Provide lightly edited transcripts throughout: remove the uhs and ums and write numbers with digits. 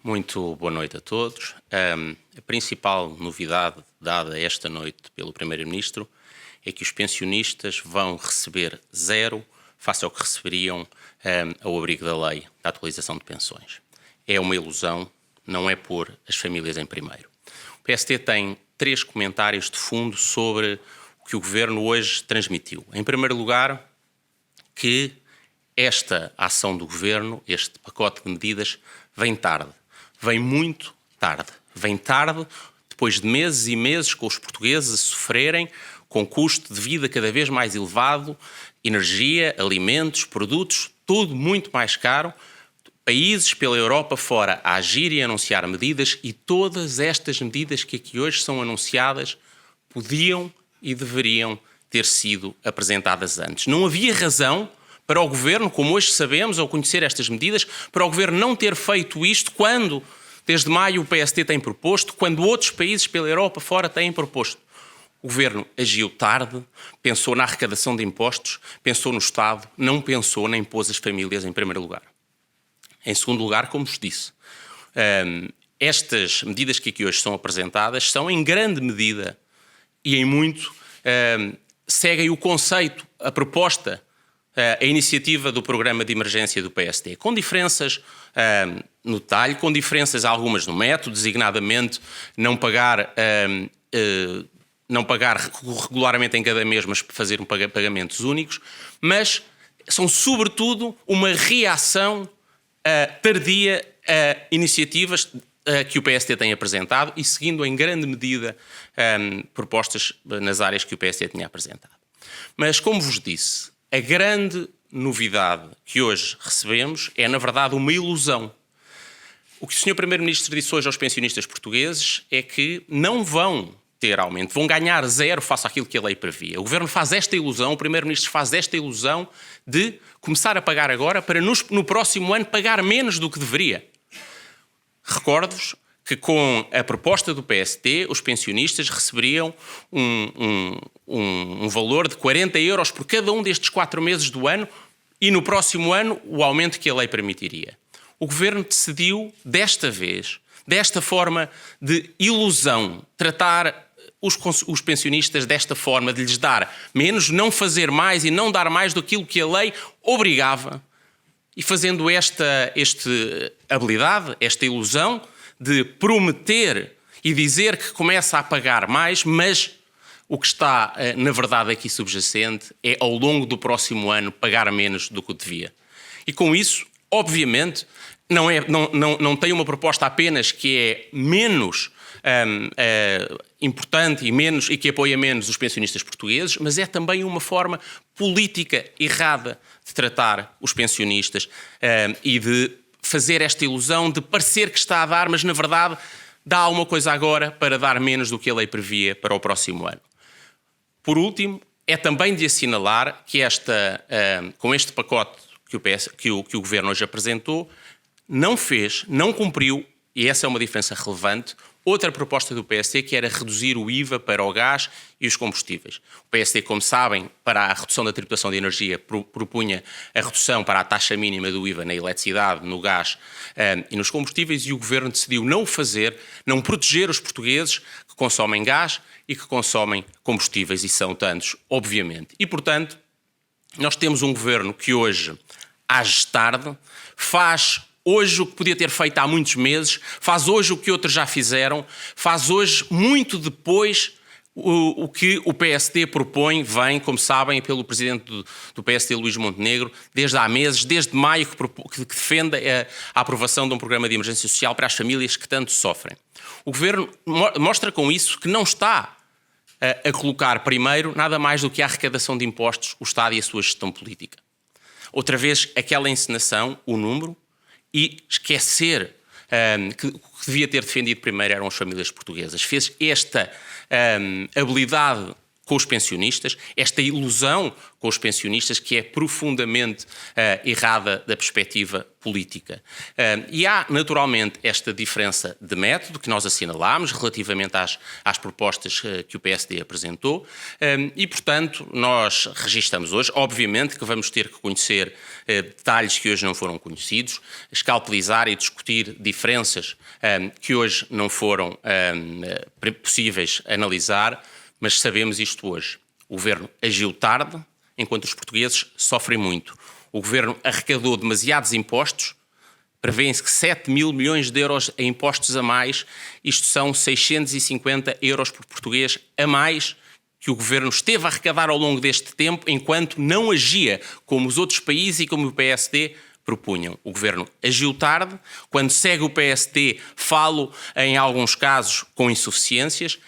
Muito boa noite a todos. A principal novidade dada esta noite pelo Primeiro-Ministro é que os pensionistas vão receber zero face ao que receberiam ao abrigo da lei da atualização de pensões. É uma ilusão, não é pôr as famílias em primeiro. O PST tem 3 comentários de fundo sobre o que o Governo hoje transmitiu. Em primeiro lugar, que esta ação do Governo, este pacote de medidas, vem tarde. Vem muito tarde. Vem tarde, depois de meses e meses com os portugueses a sofrerem com custo de vida cada vez mais elevado, energia, alimentos, produtos, tudo muito mais caro. Países pela Europa fora a agir e a anunciar medidas, e todas estas medidas que aqui hoje são anunciadas podiam e deveriam ter sido apresentadas antes. Não havia razão para o Governo, como hoje sabemos, ao conhecer estas medidas, para o Governo não ter feito isto quando, desde maio, o PST tem proposto, quando outros países pela Europa fora têm proposto. O Governo agiu tarde, pensou na arrecadação de impostos, pensou no Estado, não pensou nem pôs as famílias em primeiro lugar. Em segundo lugar, como vos disse, estas medidas que aqui hoje são apresentadas são, em grande medida e em muito, seguem o conceito, a proposta, a iniciativa do programa de emergência do PST, com diferenças no detalhe, com diferenças algumas no método, designadamente não pagar regularmente em cada mês, mas fazer pagamentos únicos, mas são sobretudo uma reação tardia a iniciativas que o PST tem apresentado e seguindo em grande medida propostas nas áreas que o PST tinha apresentado. Mas, como vos disse, a grande novidade que hoje recebemos é, na verdade, uma ilusão. O que o Sr. Primeiro-Ministro disse hoje aos pensionistas portugueses é que não vão ter aumento, vão ganhar zero face àquilo que a lei previa. O Governo faz esta ilusão, o Primeiro-Ministro faz esta ilusão de começar a pagar agora para no próximo ano pagar menos do que deveria. Recordo-vos que com a proposta do PST, os pensionistas receberiam um valor de 40 euros por cada um destes 4 meses do ano e no próximo ano o aumento que a lei permitiria. O Governo decidiu, desta vez, desta forma de ilusão, tratar os pensionistas desta forma, de lhes dar menos, não fazer mais e não dar mais do que a lei obrigava, e fazendo esta habilidade, esta ilusão de prometer e dizer que começa a pagar mais, mas o que está, na verdade, aqui subjacente é, ao longo do próximo ano, pagar menos do que devia. E com isso, obviamente, não tem uma proposta apenas que é menos importante e que apoia menos os pensionistas portugueses, mas é também uma forma política errada de tratar os pensionistas e de fazer esta ilusão de parecer que está a dar, mas na verdade dá alguma coisa agora para dar menos do que a lei previa para o próximo ano. Por último, é também de assinalar que com este pacote que o Governo hoje apresentou, não cumpriu, e essa é uma diferença relevante, outra proposta do PST, que era reduzir o IVA para o gás e os combustíveis. O PST, como sabem, para a redução da tributação de energia, propunha a redução para a taxa mínima do IVA na eletricidade, no gás e nos combustíveis, e o Governo decidiu não o fazer, não proteger os portugueses que consomem gás e que consomem combustíveis, e são tantos, obviamente. E, portanto, nós temos um Governo que hoje age tarde, faz hoje o que podia ter feito há muitos meses, faz hoje o que outros já fizeram, faz hoje muito depois o que o PST propõe, vem, como sabem, pelo presidente do PST, Luís Montenegro, desde há meses, desde maio, que defende a aprovação de um programa de emergência social para as famílias que tanto sofrem. O Governo mostra com isso que não está a colocar primeiro nada mais do que a arrecadação de impostos, o Estado e a sua gestão política. Outra vez, aquela encenação, o número, e esquecer que o que devia ter defendido primeiro eram as famílias portuguesas. Fez esta habilidade com os pensionistas, esta ilusão com os pensionistas que é profundamente errada da perspectiva política. E há, naturalmente, esta diferença de método que nós assinalámos relativamente às propostas que o PSD apresentou e, portanto, nós registramos hoje, obviamente que vamos ter que conhecer detalhes que hoje não foram conhecidos, escalpelizar e discutir diferenças que hoje não foram possíveis analisar, mas sabemos isto hoje. O governo agiu tarde, enquanto os portugueses sofrem muito. O governo arrecadou demasiados impostos, prevêem-se que 7 mil milhões de euros em impostos a mais, isto são 650 euros por português a mais que o governo esteve a arrecadar ao longo deste tempo, enquanto não agia como os outros países e como o PSD propunham. O governo agiu tarde, quando segue o PSD, falo em alguns casos com insuficiências,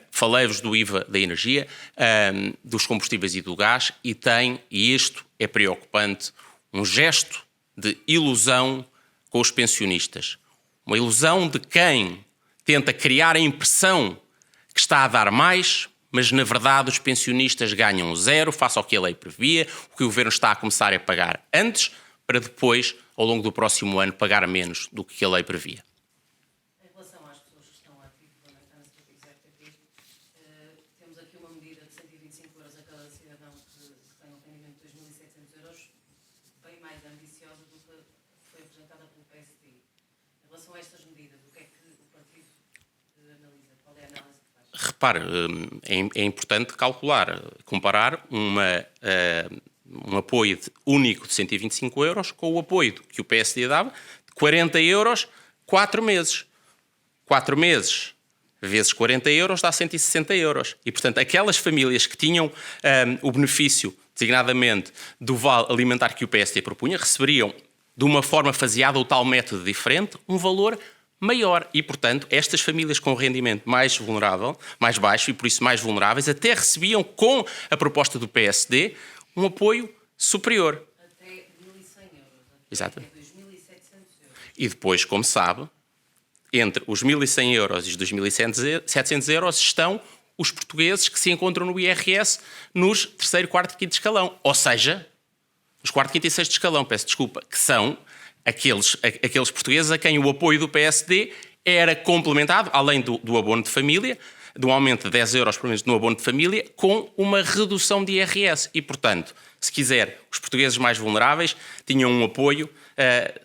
falei-vos do IVA da energia, dos combustíveis e do gás, e isto é preocupante, um gesto de ilusão com os pensionistas. Uma ilusão de quem tenta criar a impressão que está a dar mais, mas na verdade os pensionistas ganham zero face ao que a lei previa, o que o governo está a começar a pagar antes, para depois, ao longo do próximo ano, pagar menos do que a lei previa. Em relação às pessoas que estão ativas na estratégia RTP, temos aqui uma medida de 125 euros a cada cidadão que tem um rendimento de 2.700 euros, bem mais ambiciosa do que foi apresentada pelo PSD. Em relação a estas medidas, o que é que o partido analisa? Qual é a análise que faz? Repare, é importante calcular, comparar um apoio único de 125 euros com o apoio que o PSD dava de 40 euros, 4 meses. 4 meses vezes 40 euros dá 160 euros. E, portanto, aquelas famílias que tinham o benefício, designadamente, do vale alimentar que o PSD propunha, receberiam, de uma forma faseada ou tal método diferente, um valor maior. E, portanto, estas famílias com rendimento mais vulnerável, mais baixo e, por isso, mais vulneráveis, até recebiam, com a proposta do PSD, um apoio superior. Até 1.100 euros. Exatamente. É 2.700 euros. E depois, como sabe, entre os 1.100 euros e os 2.700 euros estão os portugueses que se encontram no IRS nos terceiro, quarto e quinto escalão. Ou seja, nos quarto, quinto e sexto escalão, peço desculpa, que são aqueles portugueses a quem o apoio do PSD era complementado, além do abono de família, de um aumento de 10 euros por mês no abono de família, com uma redução de IRS. E, portanto, se quiser, os portugueses mais vulneráveis tinham um apoio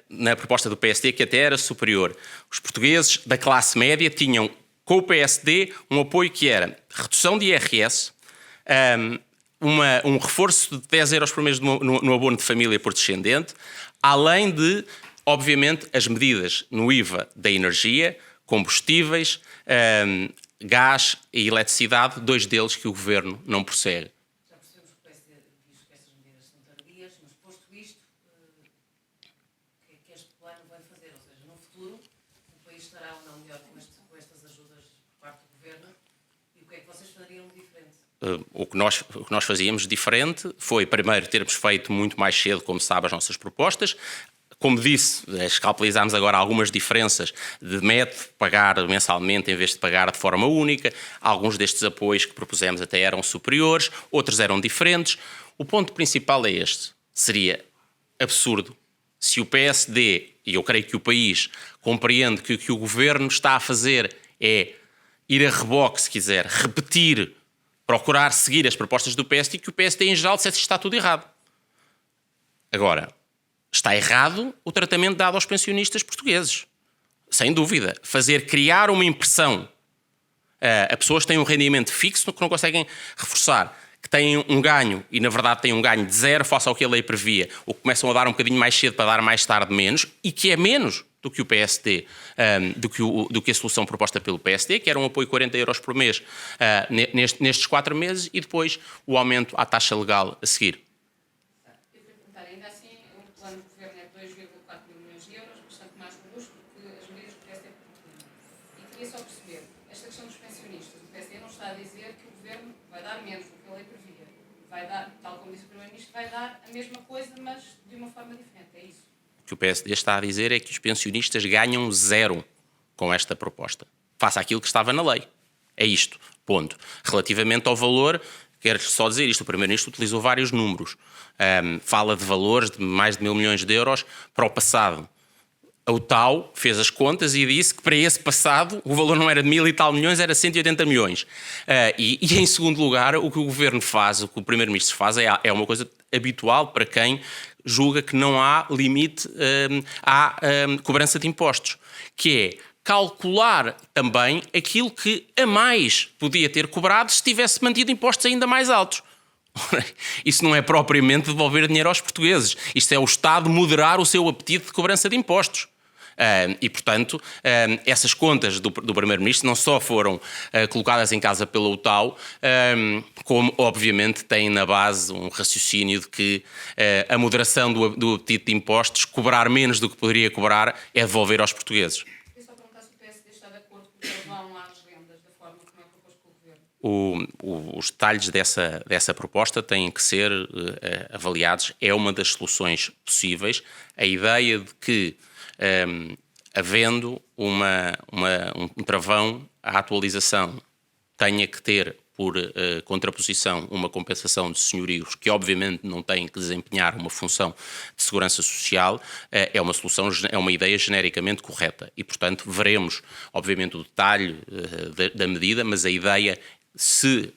na proposta do PSD que até era superior. Os portugueses da classe média tinham, com o PSD, um apoio que era redução de IRS, um reforço de 10 euros por mês no abono de família por descendente, além de, obviamente, as medidas no IVA da energia, combustíveis, gás e eletricidade, 2 deles que o governo não prossegue. Já percebemos que o PSD diz que estas medidas são tardias, mas posto isto, o que é que este plano vai fazer? Ou seja, no futuro, o país estará ou não melhor com estas ajudas por parte do governo? E o que é que vocês fariam de diferente? O que nós fazíamos diferente foi, primeiro, termos feito muito mais cedo, como sabe, as nossas propostas. Como disse, escalpelizámos agora algumas diferenças de método, pagar mensalmente em vez de pagar de forma única. Alguns destes apoios que propusemos até eram superiores, outros eram diferentes. O ponto principal é este. Seria absurdo se o PSD, e eu creio que o país, compreende que o que o governo está a fazer é ir a reboque, se quiser, repetir, procurar seguir as propostas do PSD, e que o PSD em geral dissesse que está tudo errado. Agora, está errado o tratamento dado aos pensionistas portugueses. Sem dúvida. Criar uma impressão a pessoas que têm um rendimento fixo que não conseguem reforçar, que têm um ganho e na verdade têm um ganho de zero face ao que a lei previa, ou que começam a dar um bocadinho mais cedo para dar mais tarde menos, e que é menos do que o PSD, do que a solução proposta pelo PSD, que era um apoio de 40 euros por mês nestes 4 meses, e depois o aumento à taxa legal a seguir. Ainda assim, o plano do governo é de 2,4 mil milhões de euros, bastante mais robusto do que as medidas que o PSD propõe. E queria só perceber, esta questão dos pensionistas, o PSD não está a dizer que o governo vai dar menos do que a lei previa. Vai dar, tal como disse o Primeiro-Ministro, vai dar a mesma coisa, mas de uma forma diferente. É isso? O que o PSD está a dizer é que os pensionistas ganham zero com esta proposta, face àquilo que estava na lei. É isto, ponto. Relativamente ao valor, quero só dizer isto, o Primeiro-Ministro utilizou vários números. Fala de valores de mais de 1.000 milhões de euros para o passado. O TAU fez as contas e disse que para esse passado o valor não era de 1.000 e tal milhões, era 180 milhões. E em segundo lugar, o que o Governo faz, o que o Primeiro-Ministro faz é uma coisa habitual para quem julga que não há limite à cobrança de impostos, que é calcular também aquilo que a mais podia ter cobrado se tivesse mantido impostos ainda mais altos. Isso não é propriamente devolver dinheiro aos portugueses. Isto é o Estado moderar o seu apetite de cobrança de impostos. E, portanto, essas contas do Primeiro-Ministro não só foram colocadas em casa pela UTAU, como, obviamente, têm na base um raciocínio de que a moderação do apetite de impostos, cobrar menos do que poderia cobrar, é devolver aos portugueses. Queria só perguntar se o PSD está de acordo com que vão lá as rendas da forma como é proposto pelo Governo. Os detalhes dessa proposta têm que ser avaliados. É uma das soluções possíveis. A ideia de que, havendo um travão, a atualização tenha que ter por contraposição uma compensação de senhorios que obviamente não têm que desempenhar uma função de segurança social, é uma solução, é uma ideia genericamente correta e, portanto, veremos obviamente o detalhe da medida, mas a ideia, se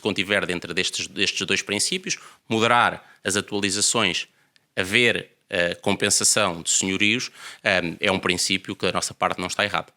contiver dentro destes dois princípios, moderar as atualizações, haver compensação de senhorios, é um princípio que da nossa parte não está errado.